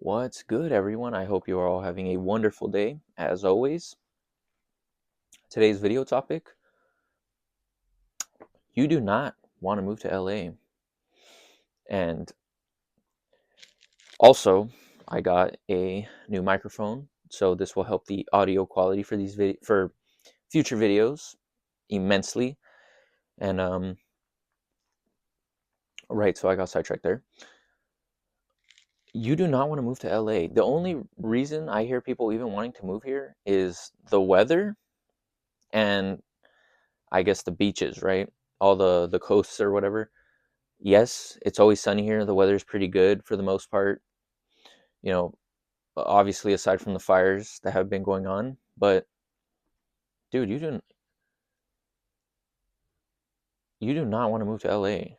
What's good, everyone? I hope you are all having a wonderful day. As always, today's video topic, you do not want to move to LA. And also, I got a new microphone, so this will help the audio quality for for future videos immensely. And right, so I got sidetracked there. You do not want to move to LA. The only reason I hear people even wanting to move here is the weather and I guess the beaches, right? All the coasts or whatever. Yes, it's always sunny here. The weather's pretty good for the most part. You know, obviously aside from the fires that have been going on, but dude, you do not want to move to LA.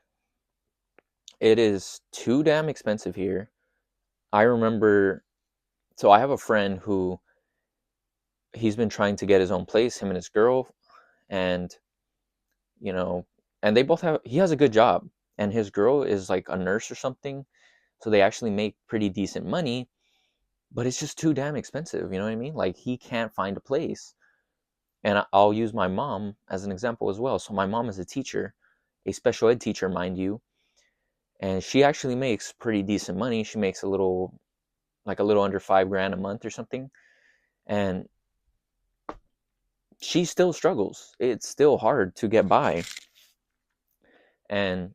It is too damn expensive here. I remember so I have a friend who he's been trying to get his own place, him and his girl, and you know, and they both have he has a good job and his girl is like a nurse or something, so they actually make pretty decent money, but it's just too damn expensive, you know what I mean? Like he can't find a place. And I'll use my mom as an example as well. So my mom is a teacher, a special ed teacher, mind you, and she actually makes pretty decent money. She makes like a little under 5 grand a month or something, and she still struggles. It's still hard to get by, and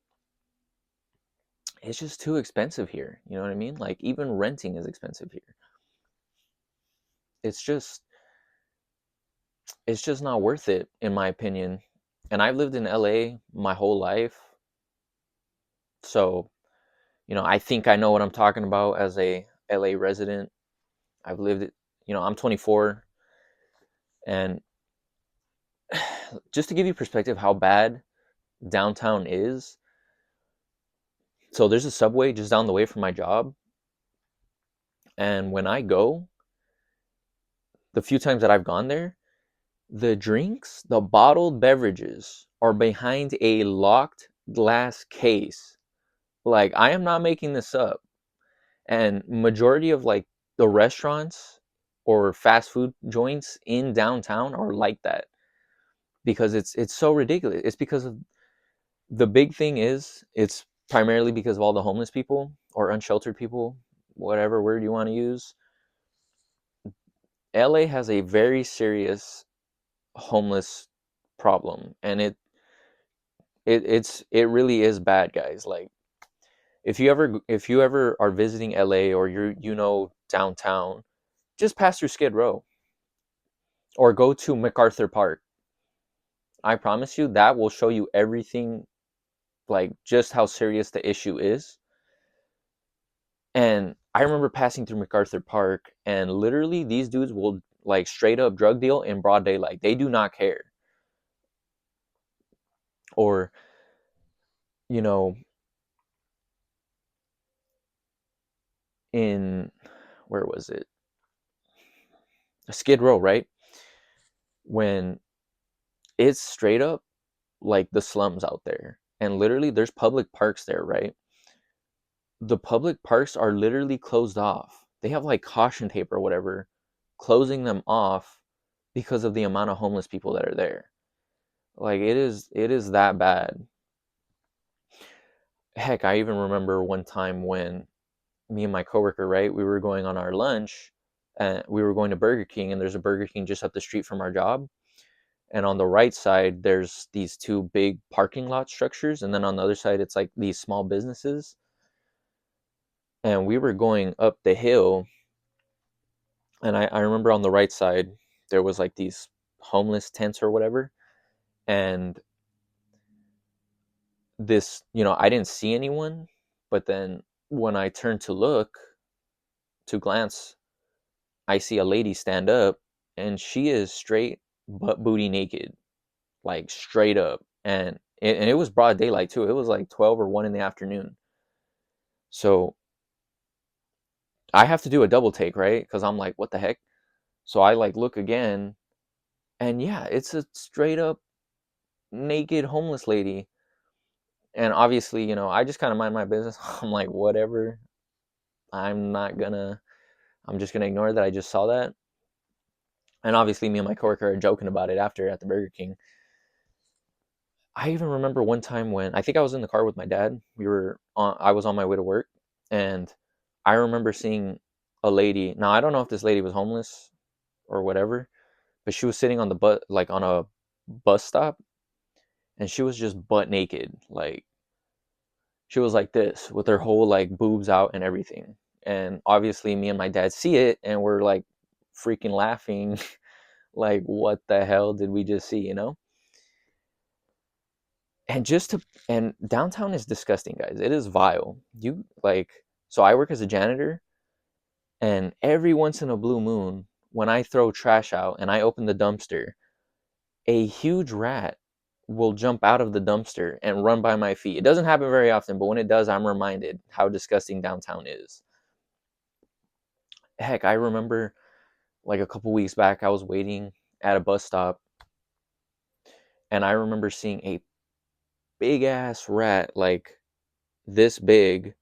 it's just too expensive here. You know what I mean? Like even renting is expensive here. It's just it's just not worth it in my opinion. And I've lived in LA my whole life, so I think I know what I'm talking about as a LA resident. I've lived it, I'm 24. And just to give you perspective how bad downtown is, so there's a Subway just down the way from my job. And when I go, the few times that I've gone there, the drinks, the bottled beverages are behind a locked glass case. Like, I am not making this up. And majority of like the restaurants or fast food joints in downtown are like that because it's so ridiculous. It's because of the big thing is it's primarily because of all the homeless people or unsheltered people, whatever word you want to use. LA has a very serious homeless problem, and it really is bad, guys. Like if you ever are visiting LA or you're downtown, just pass through Skid Row or go to MacArthur Park. I promise you that will show you everything, like just how serious the issue is. And I remember passing through MacArthur Park, and literally these dudes will like straight up drug deal in broad daylight. They do not care. Or, you know, in where was it? Skid Row, right? When it's straight up like the slums out there. And literally there's public parks there, right? The public parks are literally closed off. They have like caution tape or whatever closing them off because of the amount of homeless people that are there. Like it is that bad. Heck, I even remember one time when me and my coworker, right, we were going on our lunch and we were going to Burger King, and there's a Burger King just up the street from our job. And on the right side there's these two big parking lot structures, and then on the other side it's like these small businesses. And we were going up the hill, and I remember on the right side there was like these homeless tents or whatever. And I didn't see anyone, but then when I turned to glance, I see a lady stand up, and she is straight butt booty naked, like straight up. And it was broad daylight too. It was like 12 or 1 in the afternoon. So I have to do a double take, right? Because I'm like, what the heck? So I like look again, and yeah, it's a straight up naked homeless lady. And obviously, I just kind of mind my business. I'm like, whatever. I'm just gonna ignore that I just saw that. And obviously, me and my coworker are joking about it after at the Burger King. I even remember one time when I think I was in the car with my dad. I was on my way to work, and I remember seeing a lady. Now I don't know if this lady was homeless or whatever, but she was sitting on the like on a bus stop, and she was just butt naked. Like she was like this with her whole like boobs out and everything. And obviously, me and my dad see it, and we're like freaking laughing, like what the hell did we just see? And and downtown is disgusting, guys. It is vile. You like so I work as a janitor, and every once in a blue moon, when I throw trash out and I open the dumpster, a huge rat will jump out of the dumpster and run by my feet. It doesn't happen very often, but when it does, I'm reminded how disgusting downtown is. Heck, I remember like a couple weeks back, I was waiting at a bus stop, and I remember seeing a big ass rat, like this big,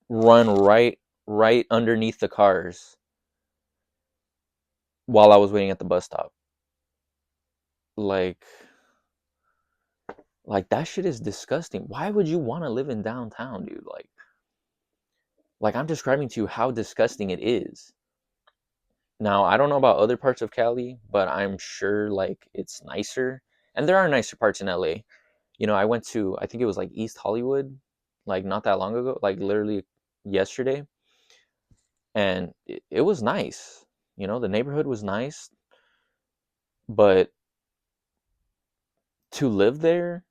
run right underneath the cars while I was waiting at the bus stop. Like that shit is disgusting. Why would you want to live in downtown, dude? Like I'm describing to you how disgusting it is. Now, I don't know about other parts of Cali, but I'm sure like it's nicer. And there are nicer parts in LA. I went to I think it was like East Hollywood like not that long ago, like literally yesterday, and it was nice. The neighborhood was nice, but to live there,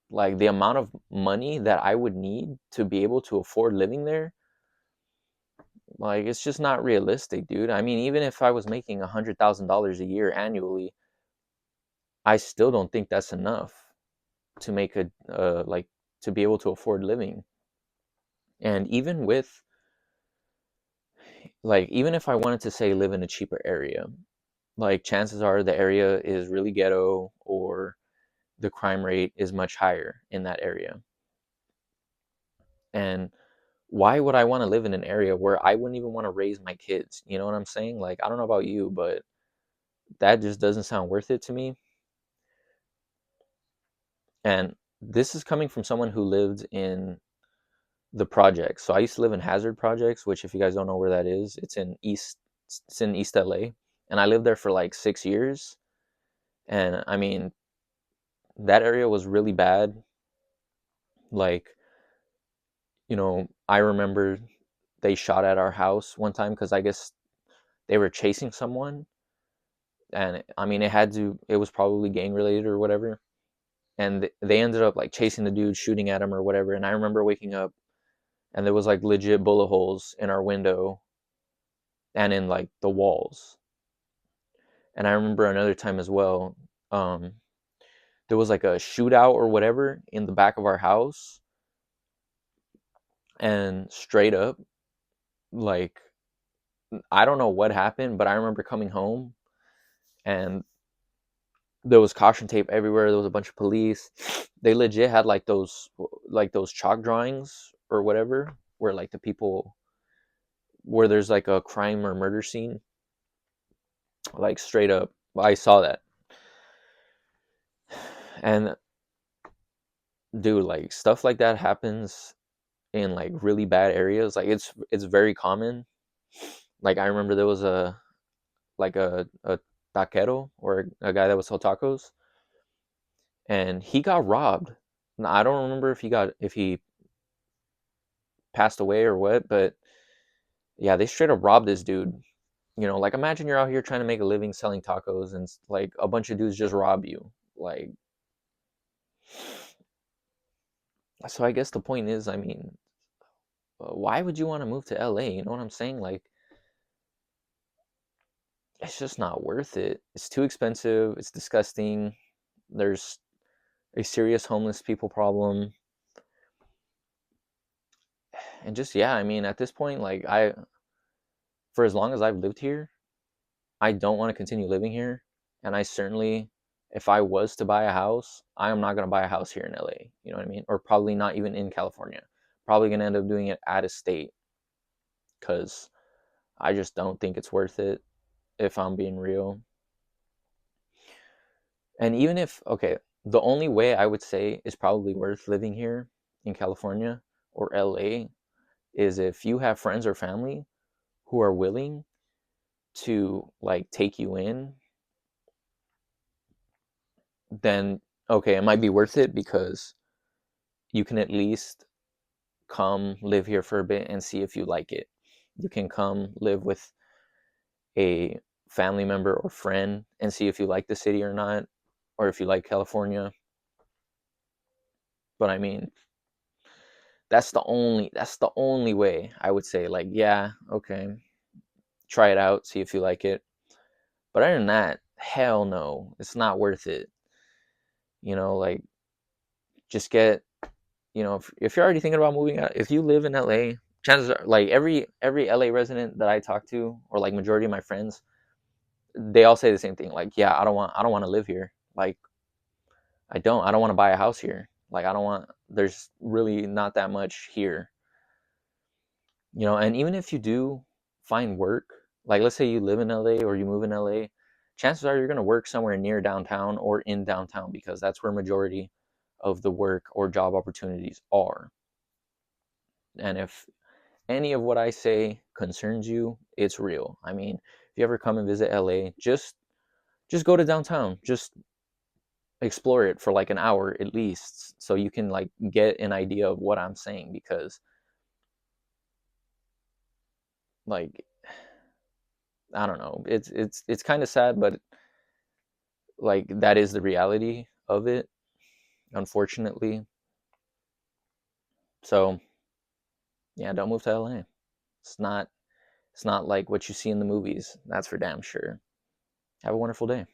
like the amount of money that I would need to be able to afford living there, like it's just not realistic, dude. I mean, even if I was making $100,000 a year annually, I still don't think that's enough to make like to be able to afford living. And even if I wanted to say live in a cheaper area, like chances are the area is really ghetto or the crime rate is much higher in that area. And why would I want to live in an area where I wouldn't even want to raise my kids? You know what I'm saying? Like, I don't know about you, but that just doesn't sound worth it to me. And this is coming from someone who lived in the projects. So I used to live in Hazard Projects, which if you guys don't know where that is, it's in East LA. And I lived there for like 6 years. And I mean, that area was really bad. Like, I remember they shot at our house one time because I guess they were chasing someone. And I mean, it was probably gang related or whatever. And they ended up like chasing the dude, shooting at him or whatever. And I remember waking up and there was like legit bullet holes in our window and in like the walls. And I remember another time as well, um, there was like a shootout or whatever in the back of our house. And straight up, like, I don't know what happened, but I remember coming home and there was caution tape everywhere. There was a bunch of police. They legit had like those chalk drawings or whatever, where like the people where there's like a crime or murder scene, like straight up. I saw that, and dude, like stuff like that happens in like really bad areas. Like it's very common. Like I remember there was a taquero or a guy that would sell tacos, and he got robbed. Now, I don't remember if he passed away or what, but yeah, they straight up robbed this dude. Like imagine you're out here trying to make a living selling tacos, and like a bunch of dudes just rob you. Like, so I guess the point is, I mean, why would you want to move to LA? You know what I'm saying? Like, it's just not worth it. It's too expensive. It's disgusting. There's a serious homeless people problem. And just, yeah, I mean, at this point, like, for as long as I've lived here, I don't want to continue living here. And I certainly, if I was to buy a house, I am not going to buy a house here in LA. You know what I mean? Or probably not even in California. Probably going to end up doing it out of state. because I just don't think it's worth it, if I'm being real. And even if, okay, the only way I would say is probably worth living here in California or LA is if you have friends or family who are willing to like take you in, then okay, it might be worth it because you can at least come live here for a bit and see if you like it. You can come live with a family member or friend and see if you like the city or not, or if you like California. But I mean, that's the only way I would say, like, yeah, okay, try it out, see if you like it. But other than that, hell no, it's not worth it. Like, just get, if you're already thinking about moving out, if you live in LA, chances are, like, every LA resident that I talk to, or like majority of my friends, they all say the same thing. Like, yeah, I don't want to live here. Like, I don't want to buy a house here. Like, I don't want. There's really not that much here. And even if you do find work, like let's say you live in LA or you move in LA, chances are you're going to work somewhere near downtown or in downtown because that's where majority of the work or job opportunities are. And if any of what I say concerns you, it's real. I mean, if you ever come and visit LA, just go to downtown. Just explore it for like an hour at least so you can like get an idea of what I'm saying, because like, I don't know, it's kind of sad, but like, that is the reality of it, unfortunately. So yeah, don't move to LA. It's not like what you see in the movies, that's for damn sure. Have a wonderful day.